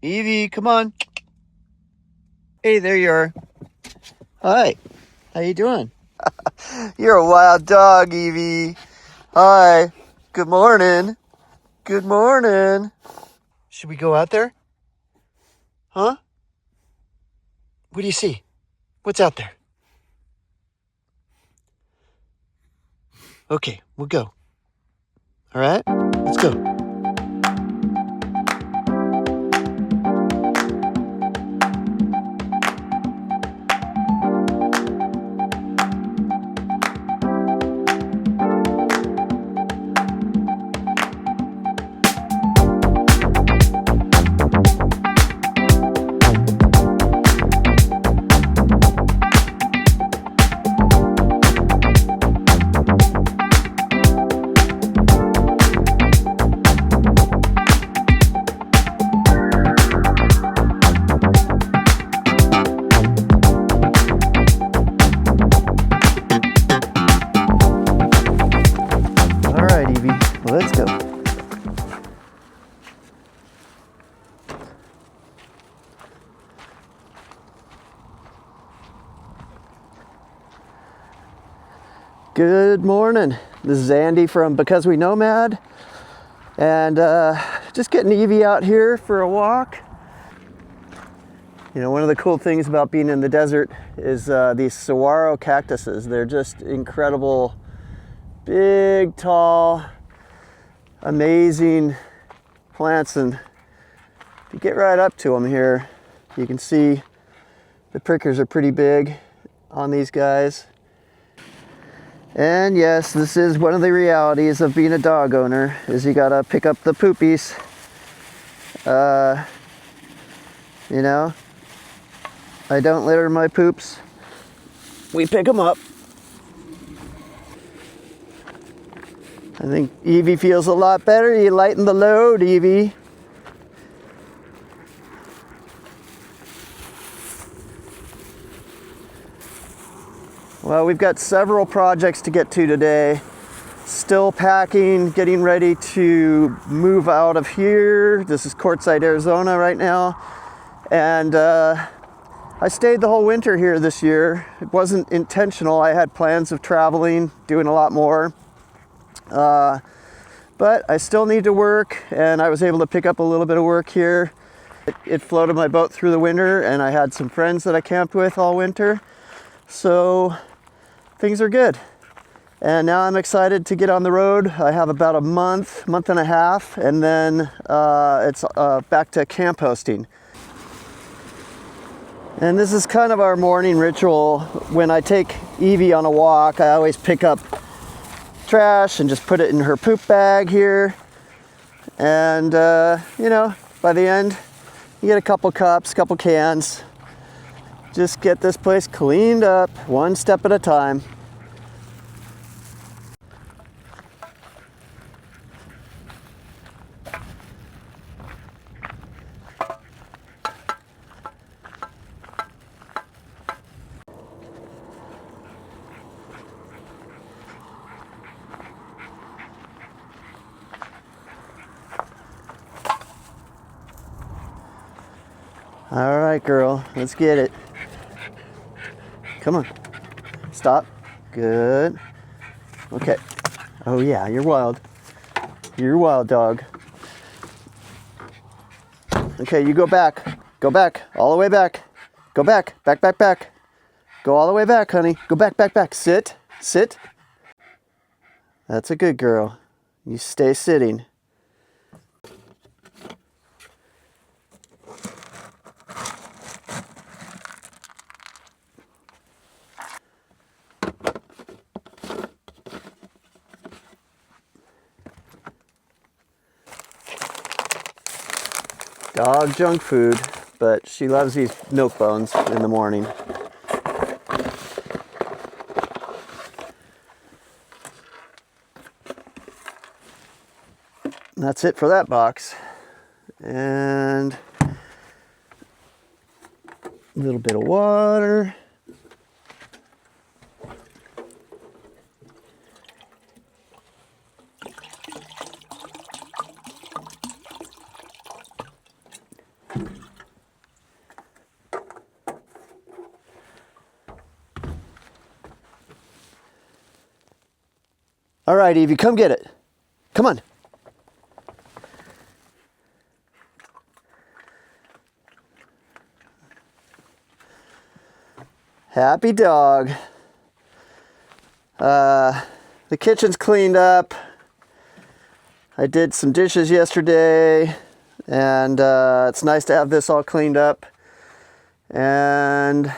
Eevee, come on. Hey, there you are. Hi. How you doing? You're a wild dog, Eevee. Hi. Good morning. Good morning. Should we go out there? Huh? What do you see? What's out there? Okay, we'll go. All right? Let's go. All right, Eevee, let's go. Good morning. This is Andy from Because We Nomad, and just getting Eevee out here for a walk. You know, one of the cool things about being in the desert is these saguaro cactuses. They're just incredible, big, tall, amazing plants, and if you get right up to them here, you can see the prickers are pretty big on these guys. And yes, this is one of the realities of being a dog owner, is you gotta pick up the poopies. You know, I don't litter my poops. We pick them up. I think Eevee feels a lot better. You lighten the load, Eevee. Well, we've got several projects to get to today. Still packing, getting ready to move out of here. This is Quartzsite, Arizona right now. And I stayed the whole winter here this year. It wasn't intentional. I had plans of traveling, doing a lot more. But I still need to work, and I was able to pick up a little bit of work here. It floated my boat through the winter, and I had some friends that I camped with all winter. So things are good. And now I'm excited to get on the road. I have about a month and a half, and then it's back to camp hosting. And this is kind of our morning ritual. When I take Eevee on a walk, I always pick up trash and just put it in her poop bag here. And you know, by the end, you get a couple cups, couple cans. Just get this place cleaned up, one step at a time. All right, girl, let's get it. Come on. Stop. Good. Okay. Oh yeah, you're wild. You're wild, dog. Okay, you go back. Go back. All the way back. Go back. Back, back, back. Go all the way back, honey. Go back, back, back. Sit. Sit. That's a good girl. You stay sitting. Dog junk food, but she loves these milk bones in the morning. And that's it for that box. And a little bit of water. All right, Eevee, come get it. Come on. Happy dog. The kitchen's cleaned up. I did some dishes yesterday, and it's nice to have this all cleaned up and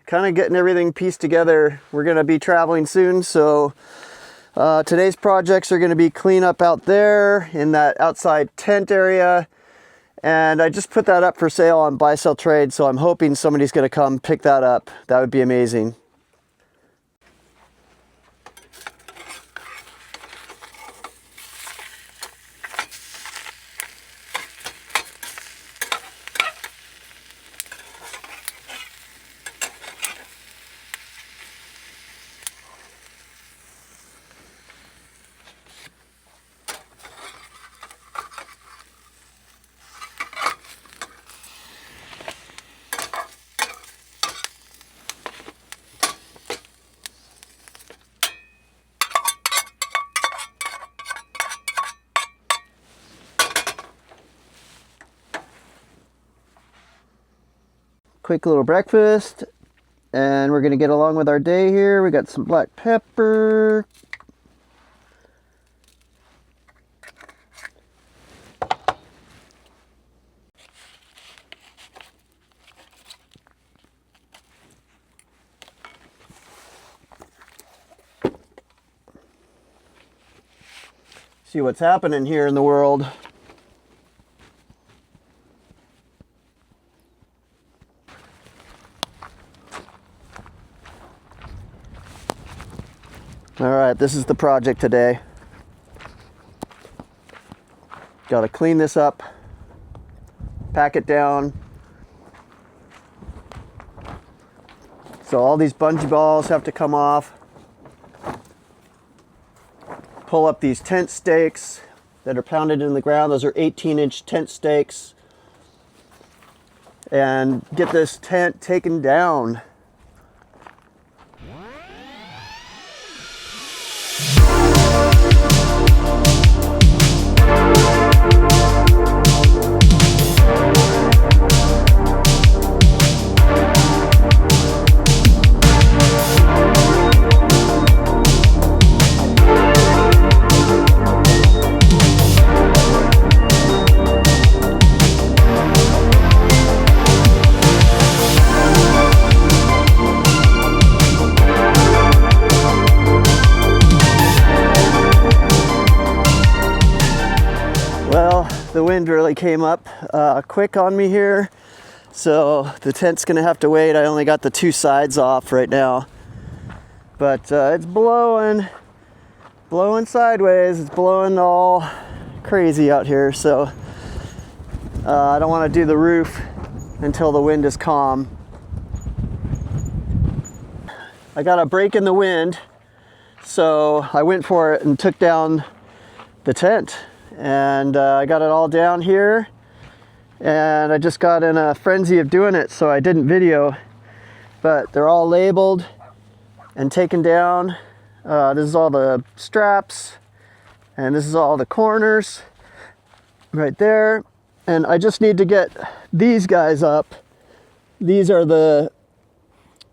kind of getting everything pieced together. We're going to be traveling soon, so today's projects are going to be clean up out there in that outside tent area, and I just put that up for sale on buy sell trade, so I'm hoping somebody's going to come pick that up. That would be amazing. Quick little breakfast, and we're gonna get along with our day here. We got some black pepper, see what's happening here in the world. All right, this is the project today. Got to clean this up, pack it down. So all these bungee balls have to come off. Pull up these tent stakes that are pounded in the ground. Those are 18-inch tent stakes. And get this tent taken down. The wind really came up quick on me here, so the tent's gonna have to wait. I only got the two sides off right now, but it's blowing sideways. It's blowing all crazy out here, so I don't want to do the roof until the wind is calm. I got a break in the wind, so I went for it and took down the tent. And I got it all down here, and I just got in a frenzy of doing it, so I didn't video, but they're all labeled and taken down. This is all the straps, and this is all the corners right there, and I just need to get these guys up. These are the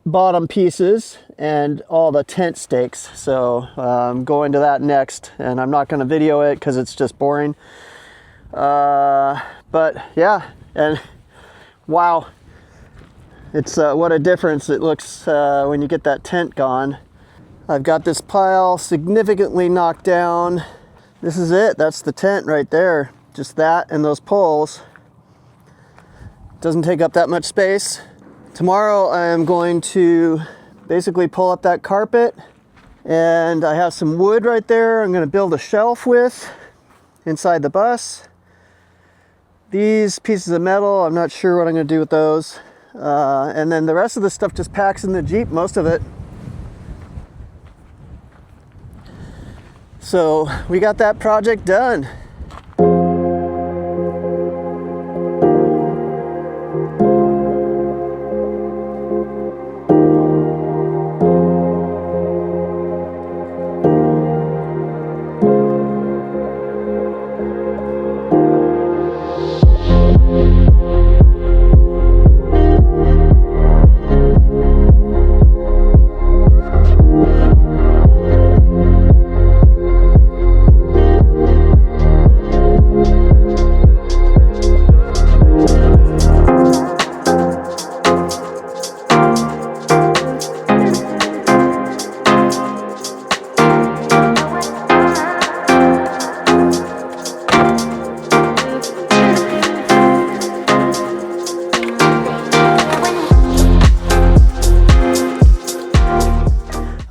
bottom pieces and all the tent stakes, so I'm going to that next, and I'm not going to video it because it's just boring, but yeah, and wow, it's what a difference it looks when you get that tent gone. I've got this pile significantly knocked down. This is it. That's the tent right there, just that and those poles. Doesn't take up that much space. Tomorrow I am going to basically pull up that carpet, and I have some wood right there I'm going to build a shelf with inside the bus. These pieces of metal, I'm not sure what I'm going to do with those. And then the rest of the stuff just packs in the Jeep, most of it. So we got that project done.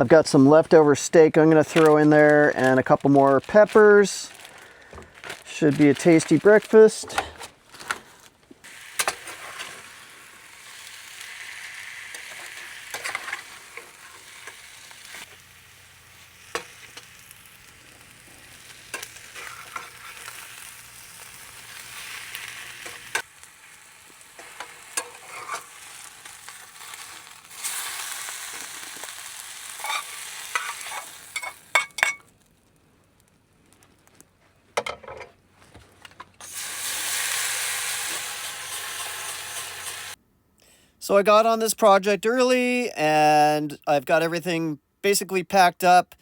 I've got some leftover steak I'm going to throw in there and a couple more peppers. Should be a tasty breakfast. So I got on this project early and I've got everything basically packed up.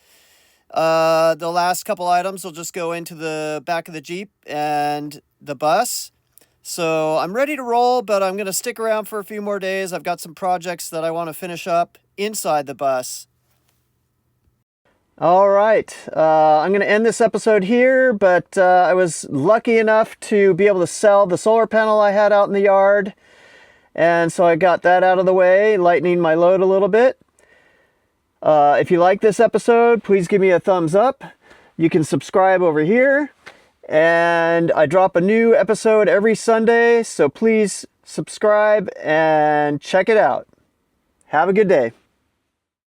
The last couple items will just go into the back of the Jeep and the bus. So I'm ready to roll, but I'm going to stick around for a few more days. I've got some projects that I want to finish up inside the bus. All right, I'm going to end this episode here, but I was lucky enough to be able to sell the solar panel I had out in the yard. And so I got that out of the way, lightening my load a little bit. If you like this episode, please give me a thumbs up. You can subscribe over here. And I drop a new episode every Sunday, so please subscribe and check it out. Have a good day.